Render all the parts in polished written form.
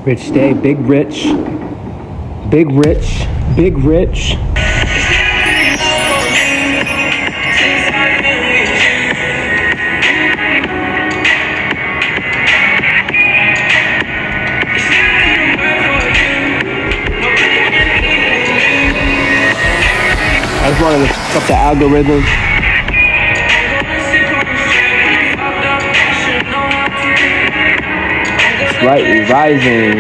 Rich day, big rich, big rich, big rich. I just wanted to fuck up the algorithm. Slightly rising.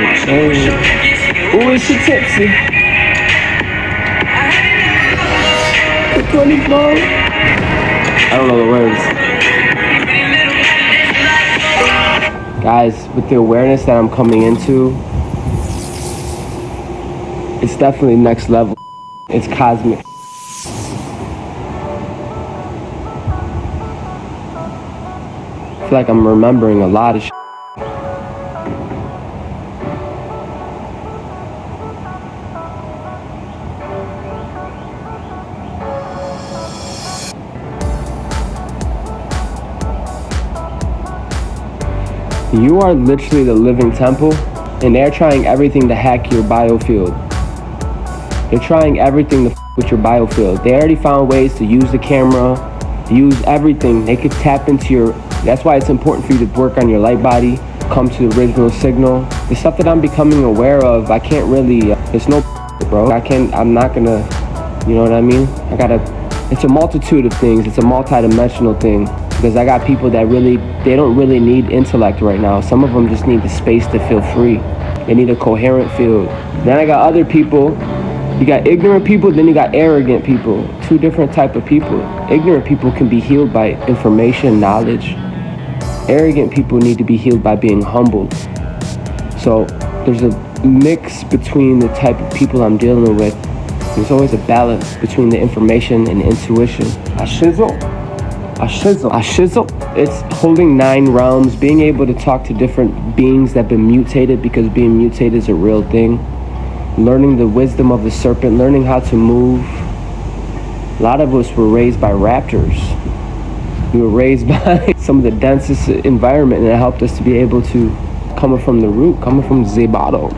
Ooh, is she tipsy? 24. I don't know the words. Guys, with the awareness that I'm coming into, it's definitely next level. It's cosmic. I feel like I'm remembering a lot of shit. You are literally the living temple, and they're trying everything to hack your biofield. They're trying everything to with your biofield. They already found ways to use the camera, use everything. They could tap into your, that's why it's important for you to work on your light body, come to the original signal. The stuff that I'm becoming aware of, I can't really, there's no bro. I'm not gonna, you know what I mean? It's a multitude of things. It's a multi-dimensional thing. Because I got people that they don't really need intellect right now. Some of them just need the space to feel free. They need a coherent field. Then I got other people. You got ignorant people, then you got arrogant people. Two different type of people. Ignorant people can be healed by information, knowledge. Arrogant people need to be healed by being humbled. So there's a mix between the type of people I'm dealing with. There's always a balance between the information and intuition. A shizzle. It's holding 9 realms, being able to talk to different beings that have been mutated, because being mutated is a real thing. Learning the wisdom of the serpent, learning how to move. A lot of us were raised by raptors. We were raised by some of the densest environment, and it helped us to be able to come from the root, coming from the bottom.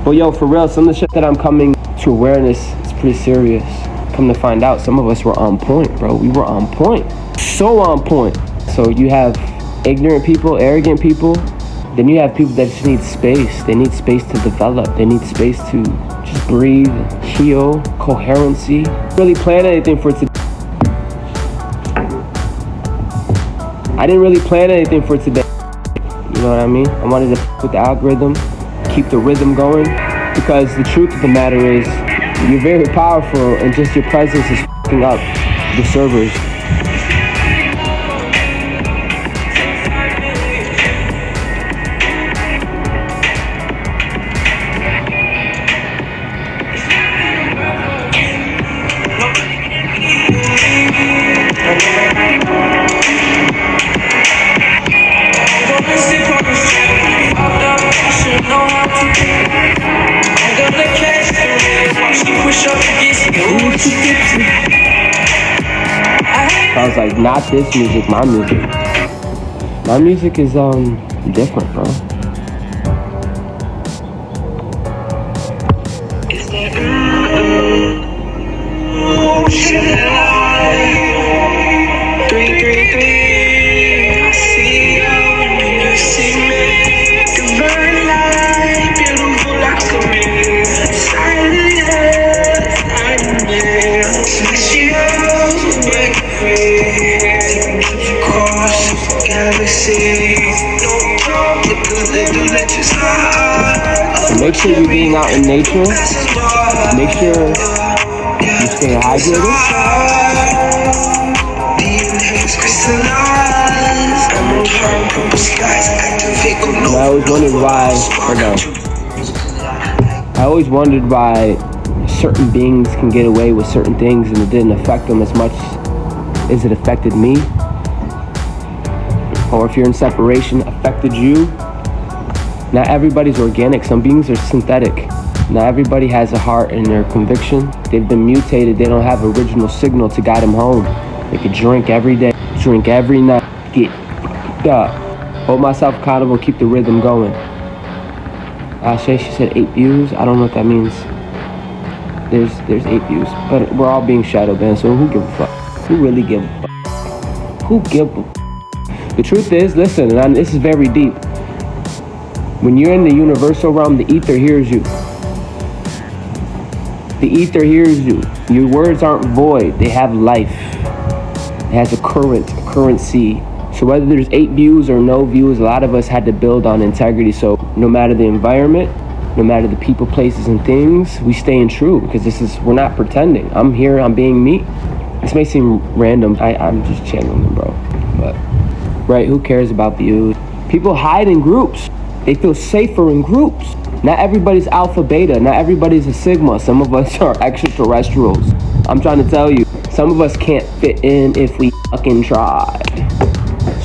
But yo, for real, some of the shit that I'm coming to awareness is pretty serious. Come to find out, some of us were on point, bro. We were on point. So on point. So you have ignorant people, arrogant people. Then you have people that just need space. They need space to develop. They need space to just breathe, heal, coherency. Really plan anything for today. I didn't really plan anything for today. You know what I mean? I wanted to with the algorithm, keep the rhythm going, because the truth of the matter is, you're very powerful, and just your presence is f***ing up the servers. Sounds like not this music, my music. My music is different, bro. Is there I see you see me. Divine light, beautiful like a mirror. Silence, since you break free. Cross galaxy. Make sure you're being out in nature. Make sure you stay hydrated. I always wondered why certain beings can get away with certain things and it didn't affect them as much as it affected me. Or if you're in separation, affected you. Not everybody's organic. Some beings are synthetic. Not everybody has a heart and their conviction. They've been mutated. They don't have original signal to guide them home. They could drink every day, drink every night, get up, hold myself accountable, keep the rhythm going. Ashay, she said 8 views. I don't know what that means. There's 8 views, but we're all being shadow banned, so who give a fuck? Who really give a fuck? Who give a fuck? The truth is, listen, and this is very deep. When you're in the universal realm, the ether hears you. The ether hears you. Your words aren't void. They have life. It has a currency. So whether there's 8 views or no views, a lot of us had to build on integrity. So no matter the environment, no matter the people, places, and things, we staying true because we're not pretending. I'm here, I'm being me. This may seem random. I'm just channeling, bro. But, right, who cares about views? People hide in groups. They feel safer in groups. Not everybody's alpha, beta. Not everybody's a sigma. Some of us are extraterrestrials. I'm trying to tell you, some of us can't fit in if we fucking try.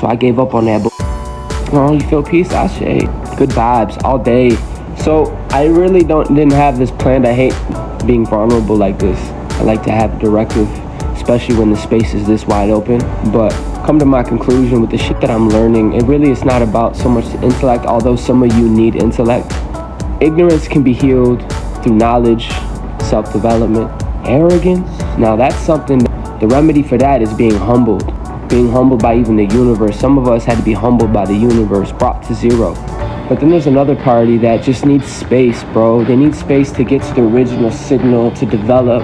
So I gave up on that. Oh, you feel peace? Ashay. Good vibes all day. So I really didn't have this planned. I hate being vulnerable like this. I like to have directive, especially when the space is this wide open. But come to my conclusion with the shit that I'm learning, it really is not about so much the intellect, although some of you need intellect. Ignorance can be healed through knowledge, self-development. Arrogance, now that's something, the remedy for that is being humbled by even the universe. Some of us had to be humbled by the universe, brought to zero. But then there's another party that just needs space, bro. They need space to get to the original signal, to develop,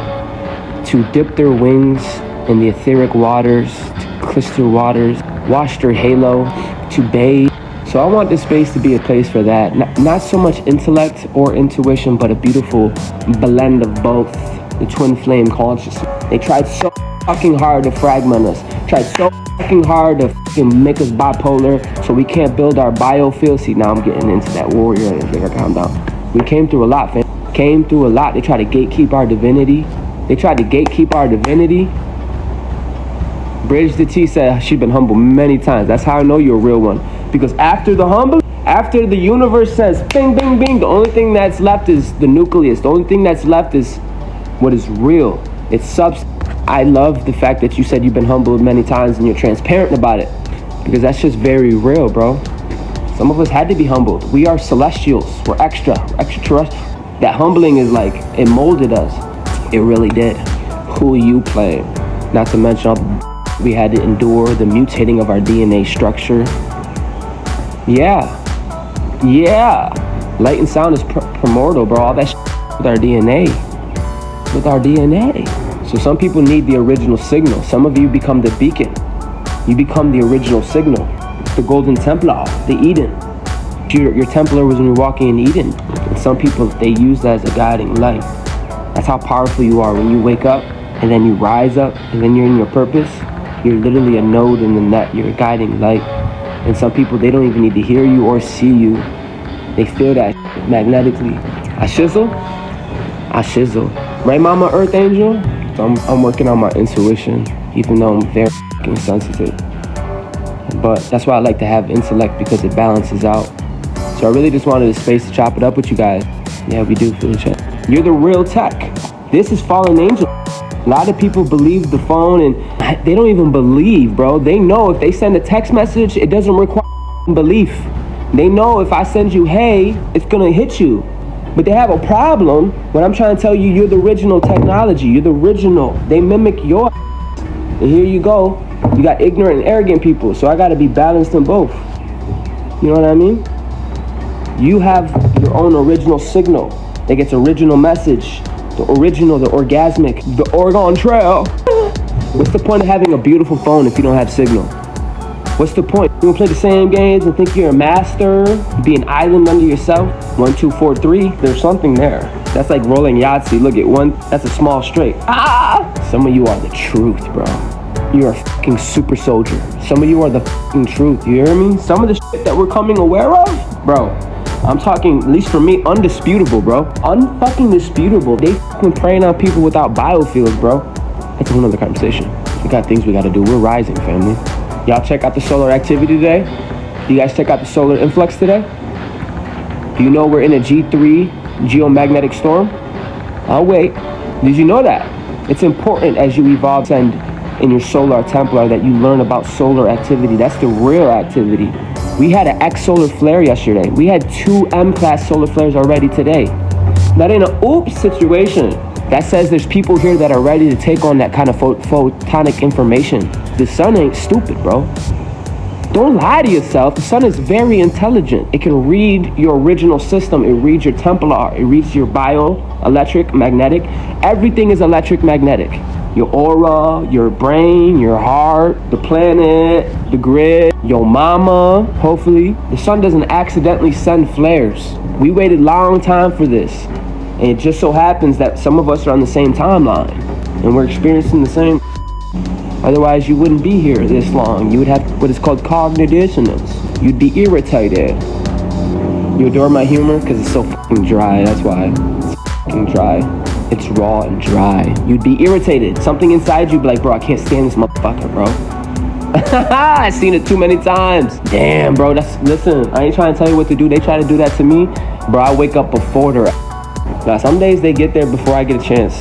to dip their wings in the etheric waters, to crystal waters, wash their halo, to bathe. So I want this space to be a place for that. Not so much intellect or intuition, but a beautiful blend of both. The twin flame consciousness. They tried so fucking hard to fragment us. Tried so fucking hard to fucking make us bipolar so we can't build our biofield. See, now I'm getting into that warrior and I calm down. We came through a lot, fam. Came through a lot. They tried to gatekeep our divinity. Bridge the T said she's been humbled many times. That's how I know you're a real one. Because after the universe says bing, bing, bing, the only thing that's left is the nucleus. The only thing that's left is what is real. It's substance. I love the fact that you said you've been humbled many times and you're transparent about it. Because that's just very real, bro. Some of us had to be humbled. We are celestials. We're extraterrestrial. That humbling is like, it molded us. It really did. Who are you playing? Not to mention all the we had to endure, the mutating of our DNA structure. Yeah. Light and sound is primordial, bro. All that with our DNA. So some people need the original signal. Some of you become the beacon. You become the original signal. The golden Templar, the Eden. Your Templar was when you were walking in Eden. And some people, they use that as a guiding light. That's how powerful you are. When you wake up and then you rise up and then you're in your purpose, you're literally a node in the net. You're a guiding light. And some people, they don't even need to hear you or see you. They feel that magnetically. I shizzle. Right, Mama Earth Angel? So I'm working on my intuition, even though I'm very sensitive. But that's why I like to have intellect, because it balances out. So I really just wanted a space to chop it up with you guys. Yeah, we do feel each other. You're the real tech. This is fallen angel. A lot of people believe the phone and they don't even believe, bro. They know if they send a text message, it doesn't require belief. They know if I send you, hey, it's gonna hit you. But they have a problem when I'm trying to tell you you're the original technology. You're the original. They mimic your and here you go. You got ignorant and arrogant people. So I gotta be balanced in both. You know what I mean? You have your own original signal that gets original message. The original, the orgasmic, the Oregon Trail. What's the point of having a beautiful phone if you don't have signal? What's the point? You wanna play the same games and think you're a master? Be an island under yourself? 1, 2, 4, 3. There's something there. That's like rolling Yahtzee. Look at one. That's a small straight. Some of you are the truth, bro. You're a fucking super soldier. Some of you are the fucking truth. You hear me? Some of the shit that we're coming aware of, bro. I'm talking, at least for me, undisputable, bro. Unfucking disputable. They fucking preying on people without biofields, bro. That's a whole nother conversation. We got things we gotta do. We're rising, family. Y'all check out the solar activity today? Do you guys check out the solar influx today? Do you know we're in a G3 geomagnetic storm? I'll wait. Did you know that? It's important as you evolve and in your solar Templar that you learn about solar activity. That's the real activity. We had an X solar flare yesterday. We had 2 M-class solar flares already today. That ain't an oops situation. That says there's people here that are ready to take on that kind of photonic information. The sun ain't stupid, bro. Don't lie to yourself. The sun is very intelligent. It can read your original system. It reads your Templar. It reads your electric, magnetic. Everything is electric, magnetic. Your aura, your brain, your heart, the planet, the grid, your mama, hopefully. The sun doesn't accidentally send flares. We waited a long time for this. And it just so happens that some of us are on the same timeline. And we're experiencing the same. Otherwise, you wouldn't be here this long. You would have what is called cognitive dissonance. You'd be irritated. You adore my humor? Because it's so fucking dry, that's why. It's fucking dry. It's raw and dry. You'd be irritated. Something inside you be like, bro, I can't stand this motherfucker, bro. I've seen it too many times. Damn, bro, listen, I ain't trying to tell you what to do. They try to do that to me. Bro, I wake up before their Now, some days they get there before I get a chance.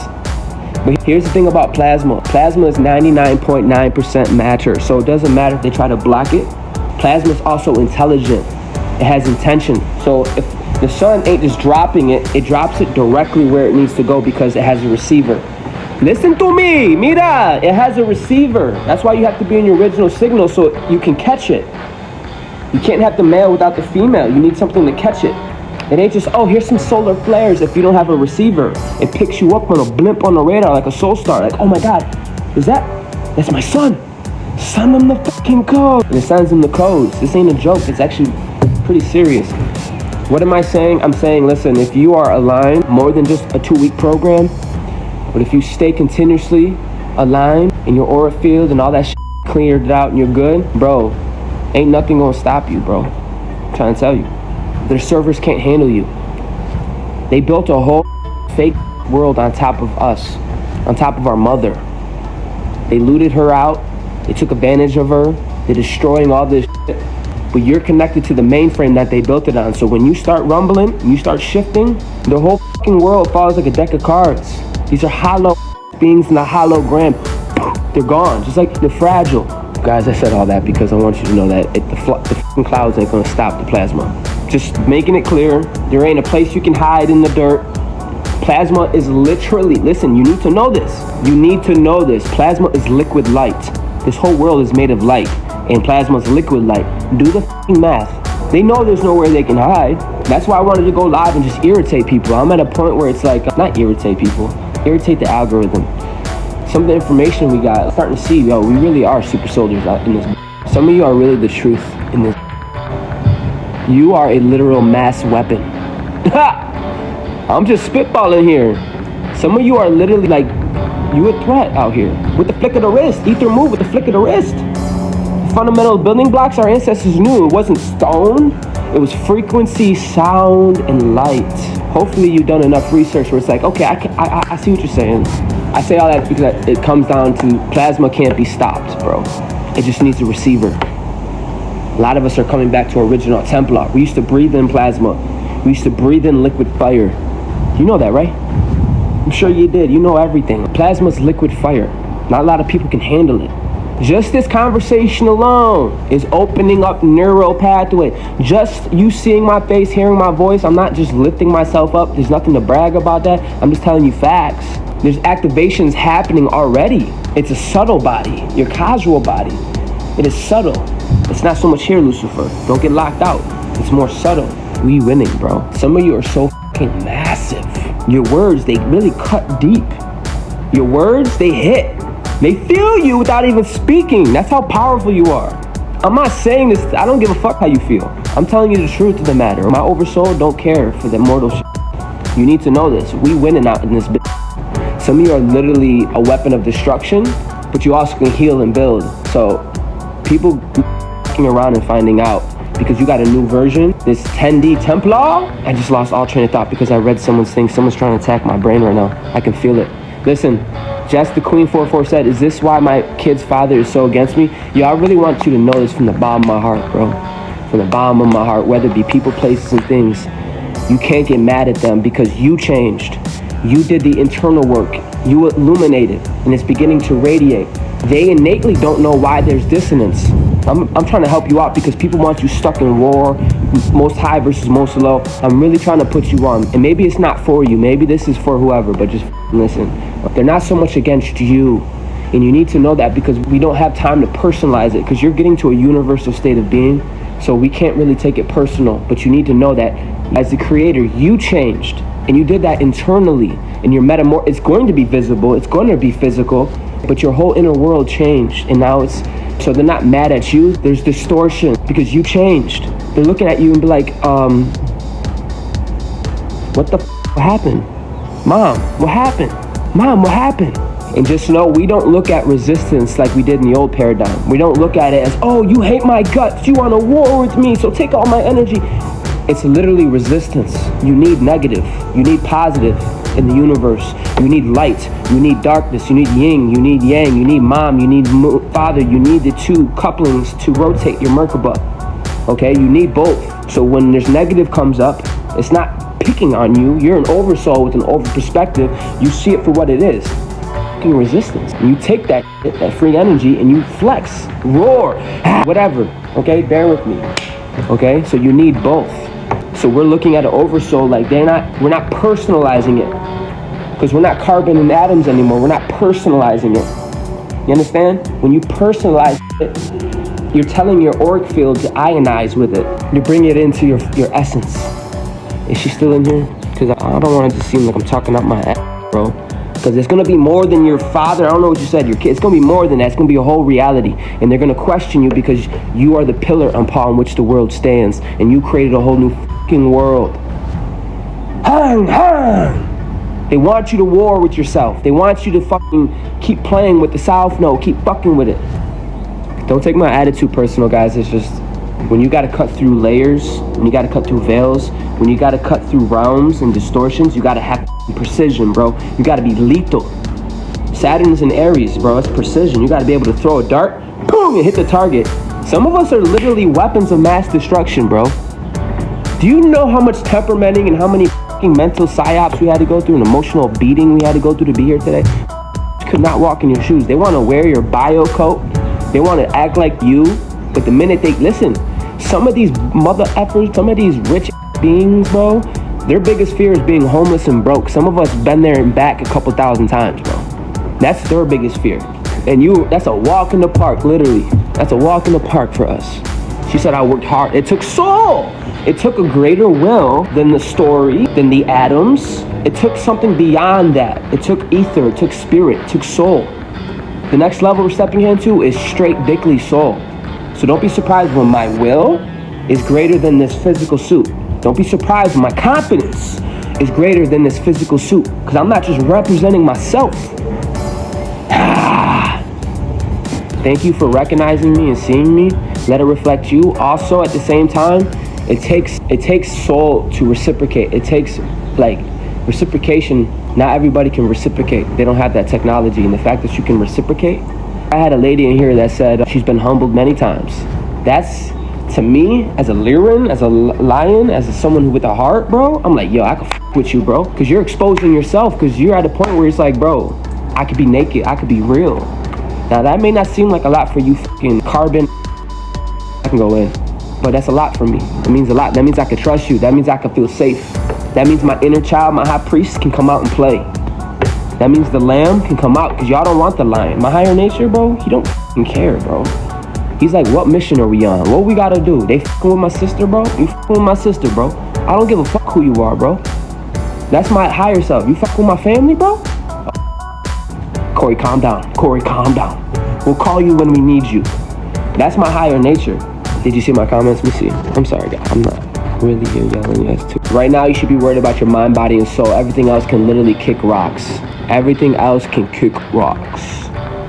But here's the thing about plasma. Plasma is 99.9% matter, so it doesn't matter if they try to block it. Plasma is also intelligent. It has intention. So if the sun ain't just dropping it, it drops it directly where it needs to go because it has a receiver. Listen to me, mira, it has a receiver. That's why you have to be in your original signal so you can catch it. You can't have the male without the female. You need something to catch it. It ain't just, oh, here's some solar flares. If you don't have a receiver, it picks you up on a blimp on the radar like a soul star. Like, oh my God, that's my son. Send him the fucking code. And it sends him the codes. This ain't a joke. It's actually pretty serious. What am I saying? I'm saying, listen, if you are aligned, more than just a 2-week program, but if you stay continuously aligned in your aura field and all that shit cleared out and you're good, bro, ain't nothing gonna stop you, bro. I'm trying to tell you. Their servers can't handle you. They built a whole fake world on top of us, on top of our mother. They looted her out. They took advantage of her. They're destroying all this shit. But you're connected to the mainframe that they built it on. So when you start rumbling, you start shifting, the whole fucking world falls like a deck of cards. These are hollow beings in a hologram. They're gone, just like they're fragile. Guys, I said all that because I want you to know that the fucking clouds ain't gonna stop the plasma. Just making it clear, there ain't a place you can hide in the dirt. Plasma is literally, listen, you need to know this. You need to know this. Plasma is liquid light. This whole world is made of light, and plasma is liquid light. Do the fucking math. They know there's nowhere they can hide. That's why I wanted to go live and just irritate people. I'm at a point where it's like, not irritate people, irritate the algorithm. Some of the information we got, I'm starting to see, yo, we really are super soldiers out in this. Some of you are really the truth in this. You are a literal mass weapon. I'm just spitballing here. Some of you are literally like, you a threat out here. With the flick of the wrist, ether move with the flick of the wrist. Fundamental building blocks our ancestors knew. It wasn't stone, it was frequency, sound, and light. Hopefully you've done enough research where it's like, okay, I see what you're saying. I say all that because it comes down to plasma can't be stopped, bro. It just needs a receiver. A lot of us are coming back to original Templar. We used to breathe in plasma. We used to breathe in liquid fire. You know that, right? I'm sure you did. You know everything. Plasma's liquid fire. Not a lot of people can handle it. Just this conversation alone is opening up neural pathway. Just you seeing my face, hearing my voice, I'm not just lifting myself up. There's nothing to brag about that. I'm just telling you facts. There's activations happening already. It's a subtle body, your casual body. It is subtle. It's not so much here, Lucifer. Don't get locked out. It's more subtle. We winning, bro. Some of you are so fucking massive. Your words, they really cut deep. Your words, they hit. They feel you without even speaking. That's how powerful you are. I'm not saying this, I don't give a fuck how you feel. I'm telling you the truth of the matter. My oversoul don't care for the mortal shit. You need to know this. We winning out in this bitch. Some of you are literally a weapon of destruction, but you also can heal and build. So people around and finding out because you got a new version, this 10D Templar. I just lost all train of thought because I read someone's thing. Someone's trying to attack my brain right now. I can feel it. Listen, Jess the Queen 44 said, is this why my kid's father is so against me? Yeah, I really want you to know this from the bottom of my heart, bro. From the bottom of my heart, whether it be people, places, and things. You can't get mad at them because you changed. You did the internal work. You illuminated, and it's beginning to radiate. They innately don't know why there's dissonance. I'm trying to help you out because people want you stuck in war, most high versus most low. I'm really trying to put you on. And maybe it's not for you. Maybe this is for whoever, but just listen. They're not so much against you. And you need to know that because we don't have time to personalize it because you're getting to a universal state of being. So we can't really take it personal. But you need to know that as the creator, you changed. And you did that internally. And your it's going to be visible. It's going to be physical. But your whole inner world changed. And now it's... So they're not mad at you. There's distortion because you changed. They're looking at you and be like, what the what happened? Mom, what happened? Mom, what happened? And just know we don't look at resistance like we did in the old paradigm. We don't look at it as, oh, you hate my guts. You want a war with me, so take all my energy. It's literally resistance. You need negative. You need positive in the universe. You need light. You need darkness. You need yin. You need yang. You need mom. You need father. You need the two couplings to rotate your Merkaba. Okay? You need both. So when there's negative comes up, it's not picking on you. You're an oversoul with an over perspective. You see it for what it is. Resistance. And you take that free energy and you flex, roar, whatever. Okay? Bear with me. Okay? So you need both. So we're looking at an oversoul like we're not personalizing it. Because we're not carbon and atoms anymore. We're not personalizing it. You understand? When you personalize it, you're telling your auric field to ionize with it. You bring it into your essence. Is she still in here? Because I don't want it to seem like I'm talking up my ass, bro. Because it's going to be more than your father. I don't know what you said, your kid. It's going to be more than that. It's going to be a whole reality. And they're going to question you because you are the pillar upon which the world stands. And you created a whole new fucking world. Hang, hang. They want you to war with yourself. They want you to fucking keep playing with the South Node. Keep fucking with it. Don't take my attitude personal, guys. It's just when you got to cut through layers, when you got to cut through veils, when you got to cut through realms and distortions, you got to have precision, bro. You got to be lethal. Saturn's in Aries, bro. It's precision. You got to be able to throw a dart, boom, and hit the target. Some of us are literally weapons of mass destruction, bro. Do you know how much temperamenting and how many fucking mental psyops we had to go through, an emotional beating we had to go through to be here today? Could not walk in your shoes. They want to wear your bio coat. They want to act like you. But the minute they listen, some of these mother effers, some of these rich beings, bro, their biggest fear is being homeless and broke. Some of us been there and back a couple thousand times, bro. That's their biggest fear. And that's a walk in the park, literally. That's a walk in the park for us. She said, I worked hard. It took soul. It took a greater will than the story, than the atoms. It took something beyond that. It took ether, it took spirit, it took soul. The next level we're stepping into is straight dickly soul. So don't be surprised when my will is greater than this physical suit. Don't be surprised when my confidence is greater than this physical suit. Because I'm not just representing myself. Thank you for recognizing me and seeing me. Let it reflect you. Also, at the same time, it takes soul to reciprocate. It takes, like, reciprocation. Not everybody can reciprocate. They don't have that technology. And the fact that you can reciprocate. I had a lady in here that said she's been humbled many times. That's, to me, as a Lyran, as a lion, as someone who with a heart, bro, I'm like, yo, I can f with you, bro. Because you're exposing yourself. Because you're at a point where it's like, bro, I could be naked. I could be real. Now, that may not seem like a lot for you fucking carbon. I can go in. But that's a lot for me. It means a lot. That means I can trust you. That means I can feel safe. That means my inner child, my high priest, can come out and play. That means the lamb can come out, because y'all don't want the lion. My higher nature, bro, he don't fucking care, bro. He's like, what mission are we on? What we gotta do? They fucking with my sister, bro? You fucking with my sister, bro. I don't give a fuck who you are, bro. That's my higher self. You fuck with my family, bro? Corey, calm down. Corey, calm down. We'll call you when we need you. That's my higher nature. Did you see my comments? Let me see. I'm sorry, guys. I'm not really here yelling yes too. Right now, you should be worried about your mind, body, and soul. Everything else can literally kick rocks. Everything else can kick rocks.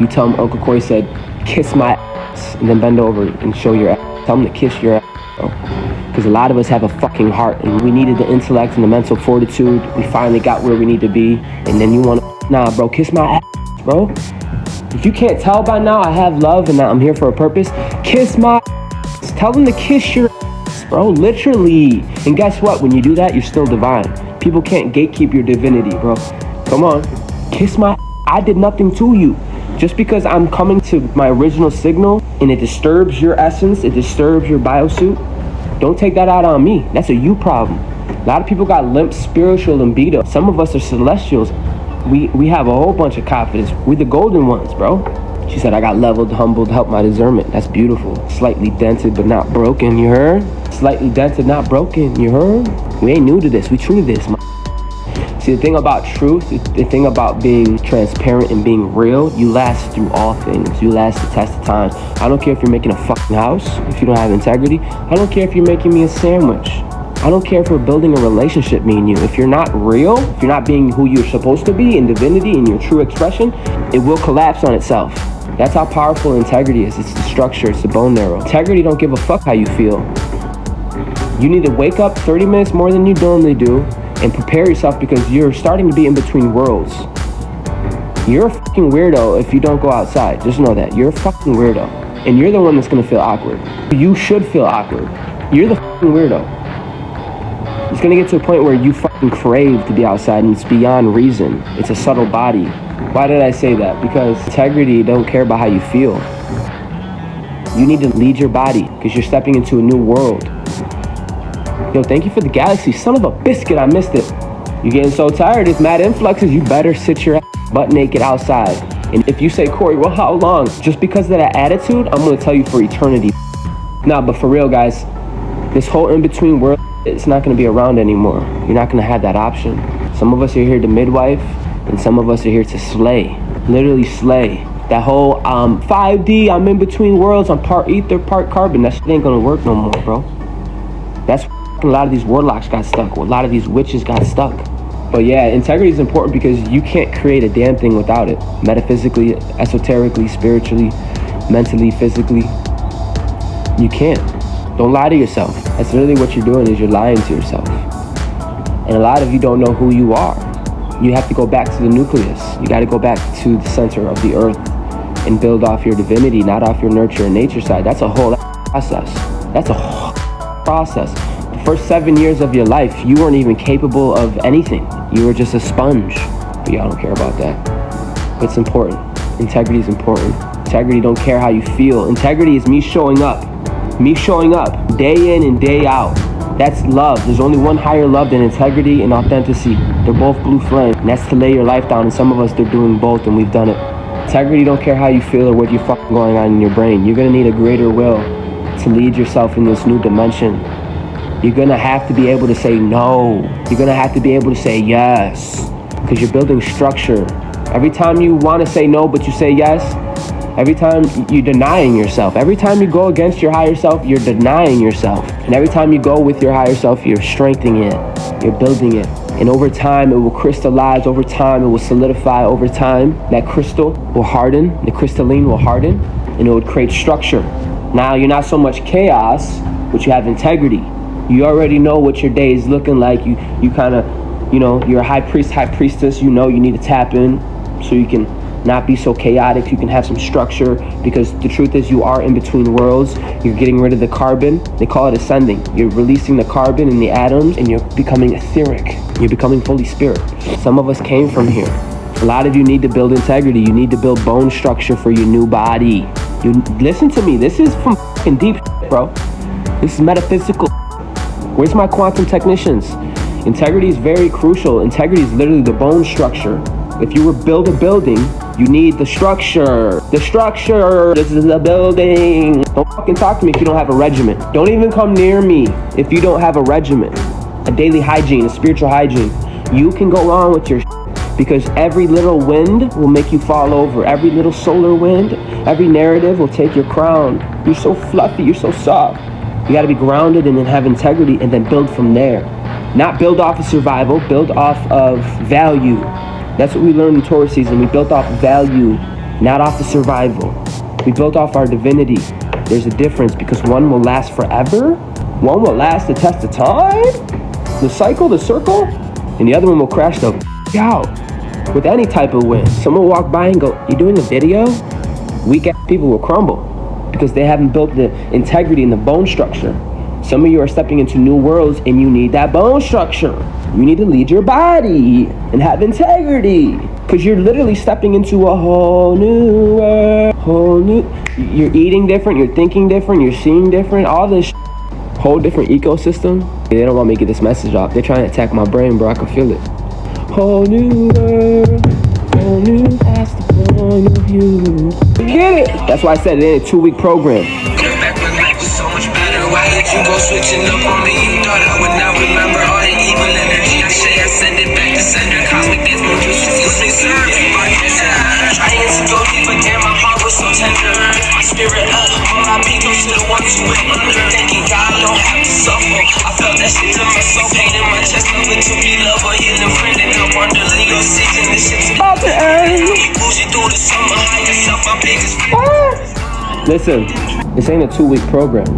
You tell him Uncle Corey said, kiss my ass, and then bend over and show your ass. Tell him to kiss your ass, bro. Because a lot of us have a fucking heart, and we needed the intellect and the mental fortitude. We finally got where we need to be, and then you want to, nah, bro, kiss my ass, bro. If you can't tell by now, I have love, and that I'm here for a purpose. Kiss my ass. Tell them to kiss your ass, bro, literally. And guess what? When you do that, you're still divine. People can't gatekeep your divinity, bro. Come on. Kiss my, I did nothing to you. Just because I'm coming to my original signal and it disturbs your essence, it disturbs your biosuit, don't take that out on me. That's a you problem. A lot of people got limp spiritual libido. Some of us are celestials. We have a whole bunch of confidence. We're the golden ones, bro. She said, I got leveled, humbled, helped my discernment. That's beautiful. Slightly dented, but not broken, you heard? Slightly dented, not broken, you heard? We ain't new to this. We true to this, man. See, the thing about truth, the thing about being transparent and being real, you last through all things. You last the test of time. I don't care if you're making a fucking house, if you don't have integrity. I don't care if you're making me a sandwich. I don't care if we're building a relationship, me and you. If you're not real, if you're not being who you're supposed to be in divinity, in your true expression, it will collapse on itself. That's how powerful integrity is. It's the structure, it's the bone marrow. Integrity don't give a fuck how you feel. You need to wake up 30 minutes more than you normally do and prepare yourself, because you're starting to be in between worlds. You're a fucking weirdo if you don't go outside. Just know that. You're a fucking weirdo. And you're the one that's gonna feel awkward. You should feel awkward. You're the fucking weirdo. It's gonna get to a point where you fucking crave to be outside, and it's beyond reason. It's a subtle body. Why did I say that? Because integrity don't care about how you feel. You need to lead your body, because you're stepping into a new world. Yo, thank you for the galaxy. Son of a biscuit, I missed it. You're getting so tired, it's mad influxes. You better sit your ass butt naked outside. And if you say, Corey, well, how long? Just because of that attitude, I'm gonna tell you for eternity. Nah, but for real, guys, this whole in-between world, it's not gonna be around anymore. You're not gonna have that option. Some of us are here to midwife, and some of us are here to slay. Literally slay. That whole 5D, I'm in between worlds, I'm part ether, part carbon. That shit ain't gonna work no more, bro. That's a lot of these warlocks got stuck. A lot of these witches got stuck. But yeah, integrity is important because you can't create a damn thing without it. Metaphysically, esoterically, spiritually, mentally, physically. You can't. Don't lie to yourself. That's really what you're doing, is you're lying to yourself. And a lot of you don't know who you are. You have to go back to the nucleus. You got to go back to the center of the earth and build off your divinity, not off your nurture and nature side. That's a whole process. That's a whole process. The first 7 years of your life, you weren't even capable of anything. You were just a sponge. But y'all don't care about that. It's important. Integrity is important. Integrity don't care how you feel. Integrity is me showing up. Me showing up day in and day out. That's love. There's only one higher love than integrity and authenticity. They're both blue flame. And that's to lay your life down. And some of us, they're doing both, and we've done it. Integrity don't care how you feel or what you're fucking going on in your brain. You're gonna need a greater will to lead yourself in this new dimension. You're gonna have to be able to say no. You're gonna have to be able to say yes. Because you're building structure. Every time you want to say no, but you say yes, every time you're denying yourself. Every time you go against your higher self, you're denying yourself. And every time you go with your higher self, you're strengthening it. You're building it. And over time, it will crystallize. Over time, it will solidify. Over time, that crystal will harden. The crystalline will harden. And it would create structure. Now, you're not so much chaos, but you have integrity. You already know what your day is looking like. You kind of, you're a high priest, high priestess. You know you need to tap in so you can not be so chaotic. You can have some structure, because the truth is you are in between worlds. You're getting rid of the carbon. They call it ascending. You're releasing the carbon in the atoms, and you're becoming etheric. You're becoming fully spirit. Some of us came from here. A lot of you need to build integrity. You need to build bone structure for your new body. You listen to me. This is from fucking deep shit, bro. This is metaphysical. Where's my quantum technicians? Integrity is very crucial. Integrity is literally the bone structure. If you were build a building, you need the structure. The structure. This is the building. Don't fucking talk to me if you don't have a regimen. Don't even come near me if you don't have a regimen. A daily hygiene, a spiritual hygiene. You can go wrong with your because every little wind will make you fall over. Every little solar wind, every narrative will take your crown. You're so fluffy, you're so soft. You gotta be grounded and then have integrity and then build from there. Not build off of survival, build off of value. That's what we learned in Taurus season. We built off value, not off of survival. We built off our divinity. There's a difference, because one will last forever. One will last the test of time, the cycle, the circle, and the other one will crash the out with any type of wind. Someone will walk by and go, "You doing a video?" Weak ass people will crumble because they haven't built the integrity and the bone structure. Some of you are stepping into new worlds and you need that bone structure. You need to lead your body and have integrity. Because you're literally stepping into a whole new world, you're eating different, you're thinking different, you're seeing different, all this whole different ecosystem. They don't want me to get this message off. They're trying to attack my brain, bro. I can feel it. Whole new world, whole new past the point of view. Get it? That's why I said it ain't a 2-week program. Why did you go switching up on me? You thought I would not remember all the evil energy. I say I send it back to sender. Cosmic dance, no juice, you serve. Trying to go deep, but damn, my heart was so tender. My spirit up, all my people to the ones who went under. Thanking God I don't have to suffer. I felt that shit to my soul, pain in my chest, loving to be loved, or healing friend, and no wonder legal season. This shit's about to end. Bougie through the summer, high yourself, my biggest. Listen, this ain't a 2-week program.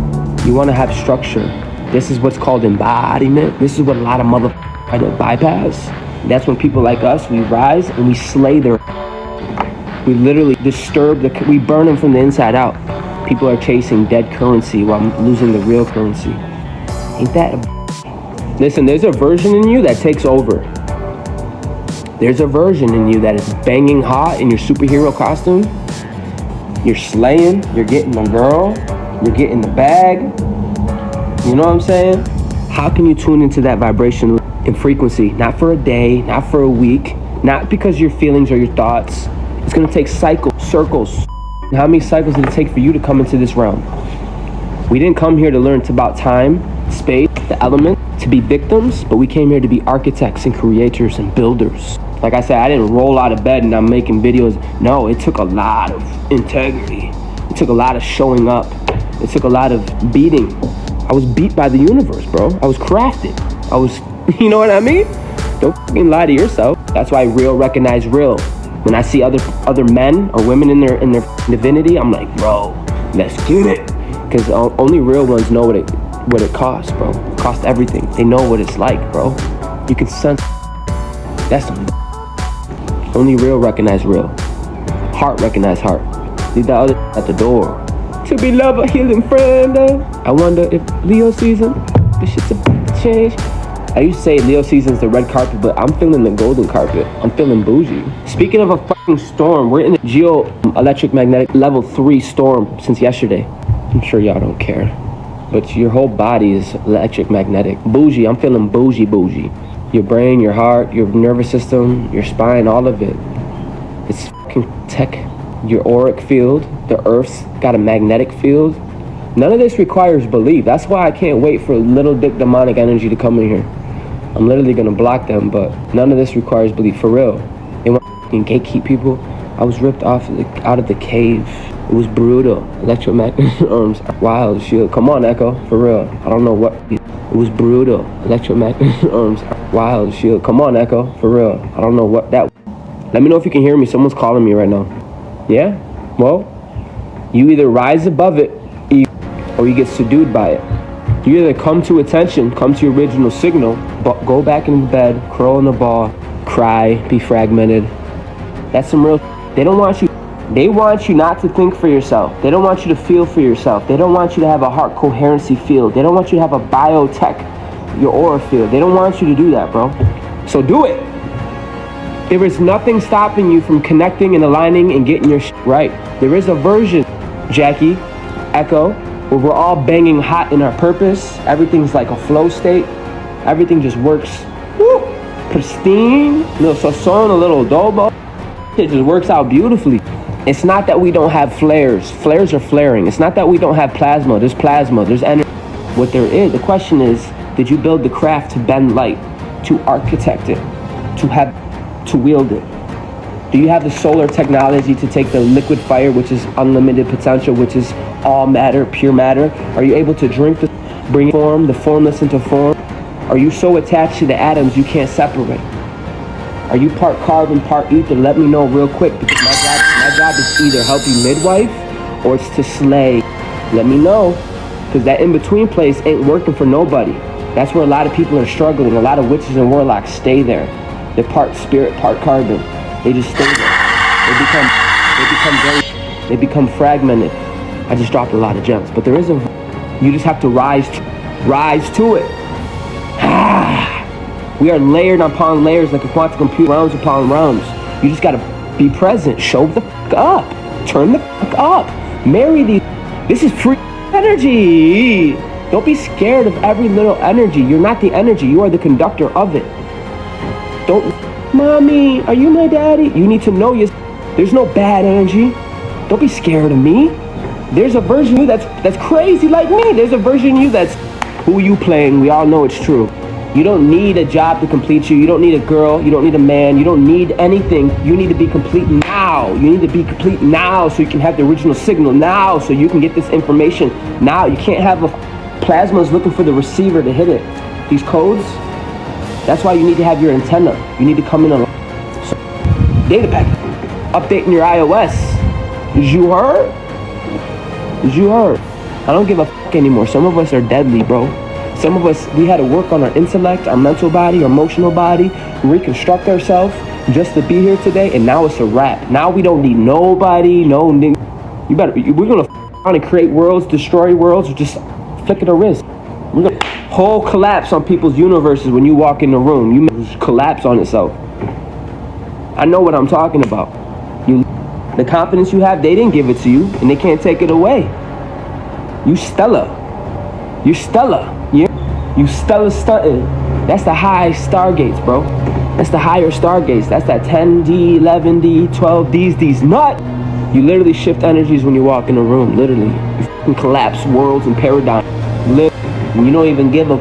You want to have structure. This is what's called embodiment. This is what a lot of motherfuckers try to bypass. That's when people like us, we rise and we slay their. We literally disturb we burn them from the inside out. People are chasing dead currency while losing the real currency. Ain't that a... Listen, there's a version in you that takes over. There's a version in you that is banging hot in your superhero costume. You're slaying, you're getting the girl, you're getting the bag. You know what I'm saying? How can you tune into that vibration and frequency? Not for a day, not for a week, not because your feelings or your thoughts. It's gonna take circles. How many cycles did it take for you to come into this realm? We didn't come here to learn about time, space, the element, to be victims, but we came here to be architects and creators and builders. Like I said, I didn't roll out of bed and I'm making videos. No, it took a lot of integrity. It took a lot of showing up. It took a lot of beating. I was beat by the universe, bro. I was crafted. I was, you know what I mean? Don't fucking lie to yourself. That's why real recognize real. When I see other men or women in their divinity, I'm like, bro, let's get it. Because only real ones know what it costs, bro. It costs everything. They know what it's like, bro. You can sense. That's some. Only real recognize real. Heart recognize heart. Leave that other at the door. To be loved, a healing friend. I wonder if Leo season, this shit's about to change. I used to say Leo season's the red carpet, but I'm feeling the golden carpet. I'm feeling bougie. Speaking of a fucking storm, we're in the geo-electric magnetic level 3 storm since yesterday. I'm sure y'all don't care, but your whole body is electric magnetic. Bougie, I'm feeling bougie. Your brain, your heart, your nervous system, your spine, all of it. It's fucking tech. Your auric field, the earth's got a magnetic field. None of this requires belief. That's why I can't wait for little dick demonic energy to come in here. I'm literally gonna block them, but none of this requires belief, for real. They want to fucking gatekeep people. I was ripped off out of the cave. It was brutal. Electromagnetic arms, wild shield. Come on, Echo, for real. I don't know what. It was brutal. Electromagnetic arms, wild shield. Come on, Echo, for real. I don't know what that. Let me know if you can hear me. Someone's calling me right now. Yeah? Well, you either rise above it or you get subdued by it. You either come to attention, come to your original signal, but go back in bed, curl in a ball, cry, be fragmented. That's some real. They don't want you. They want you not to think for yourself. They don't want you to feel for yourself. They don't want you to have a heart coherency field. They don't want you to have a biotech, your aura field. They don't want you to do that, bro. So do it. There is nothing stopping you from connecting and aligning and getting your shit right. There is a version, Jackie, Echo, where we're all banging hot in our purpose. Everything's like a flow state. Everything just works, woo, pristine. Little sazon, a little adobo. It just works out beautifully. It's not that we don't have flares. Flares are flaring. It's not that we don't have plasma. There's plasma. There's energy. What there is, the question is, did you build the craft to bend light, to architect it, to wield it? Do you have the solar technology to take the liquid fire, which is unlimited potential, which is all matter, pure matter? Are you able to drink bring form, the formless into form? Are you so attached to the atoms you can't separate? Are you part carbon, part ether? Let me know real quick, because my job is either help you midwife or it's to slay. Let me know, because that in-between place ain't working for nobody. That's where a lot of people are struggling. A lot of witches and warlocks stay there. They're part spirit, part carbon. They just stay there. They become fragmented. I just dropped a lot of gems, but there is you just have to rise to it. We are layered upon layers like a quantum computer, realms upon realms. You just gotta be present. Show the fuck up. Turn the fuck up. Marry these. This is free energy. Don't be scared of every little energy. You're not the energy. You are the conductor of it. Don't, mommy, are you my daddy? You need to know there's no bad energy. Don't be scared of me. There's a version of you that's crazy like me. There's a version of you that's who you playing. We all know it's true. You don't need a job to complete you. You don't need a girl. You don't need a man. You don't need anything. You need to be complete now. You need to be complete now so you can have the original signal now so you can get this information now. You can't have a plasma's looking for the receiver to hit it. These codes, that's why you need to have your antenna. You need to come in on so, data packet. Updating your iOS. Is you heard? Is you heard? I don't give a fuck anymore. Some of us are deadly, bro. Some of us, we had to work on our intellect, our mental body, our emotional body, reconstruct ourselves just to be here today, and now it's a wrap. Now we don't need nobody, you better, we're gonna around and create worlds, destroy worlds, just flick of the wrist. We're gonna whole collapse on people's universes when you walk in the room. You collapse on itself. I know what I'm talking about. The confidence you have, they didn't give it to you, and they can't take it away. You Stella. You're Stella. You Stella stunting. That's the high stargates, bro. That's the higher stargates. That's that 10D, 11D, 12Ds, D's nut. You literally shift energies when you walk in a room. Literally. You fucking collapse worlds and paradigms. And you don't even give a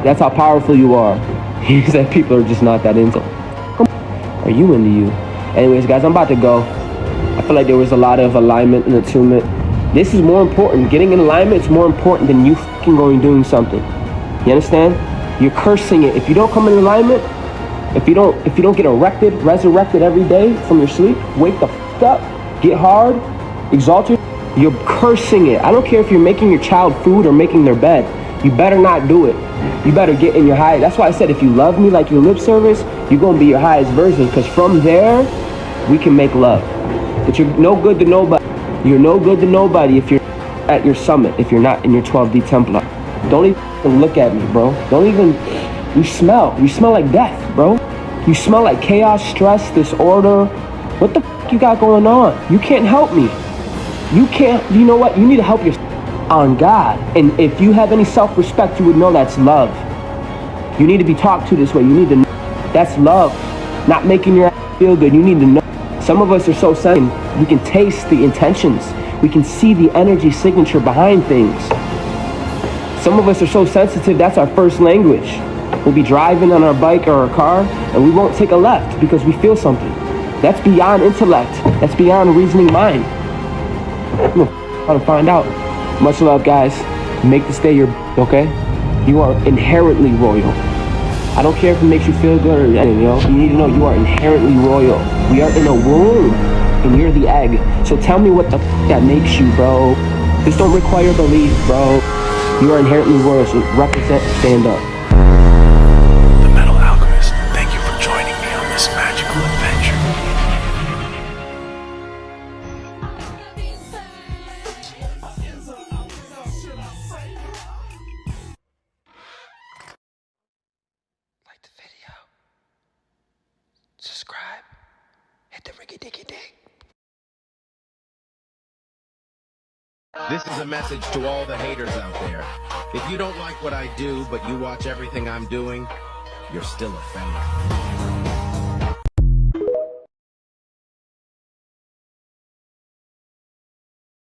that's how powerful you are. He said people are just not that into. Are you into you? Anyways, guys, I'm about to go. I feel like there was a lot of alignment and attunement. This is more important. Getting in alignment is more important than you fucking going doing something. You understand? You're cursing it. If you don't come in alignment, if you don't get resurrected every day from your sleep, wake the fuck up, get hard, exalted, you're cursing it. I don't care if you're making your child food or making their bed. You better not do it. You better get in your high. That's why I said if you love me like your lip service, you're going to be your highest version. Because from there, we can make love. But you're no good to nobody. You're no good to nobody if you're at your summit, if you're not in your 12D Templar. Don't even look at me, bro. Don't even, you smell like death, bro. You smell like chaos, stress, disorder. What the fuck you got going on? You can't help me. You know what? You need to help yourself on God. And if you have any self-respect, you would know that's love. You need to be talked to this way. You need to know that's love. Not making your ass feel good. You need to know. Some of us are so sensitive. We can taste the intentions. We can see the energy signature behind things. Some of us are so sensitive, that's our first language. We'll be driving on our bike or our car, and we won't take a left because we feel something. That's beyond intellect. That's beyond reasoning mind. I'm gonna try to find out. Much love, guys. Make this day your okay? You are inherently royal. I don't care if it makes you feel good or anything, yo. You need to know you are inherently royal. We are in a womb, and you're the egg. So tell me what the that makes you, bro. This don't require belief, bro. You are inherently royal, so represent, stand up. The Metal Alchemist, thank you for joining me on this magical adventure. Like the video, subscribe, hit the riggy-diggy dig. This is a message to all the haters out there. If you don't like what I do, but you watch everything I'm doing, you're still a fan.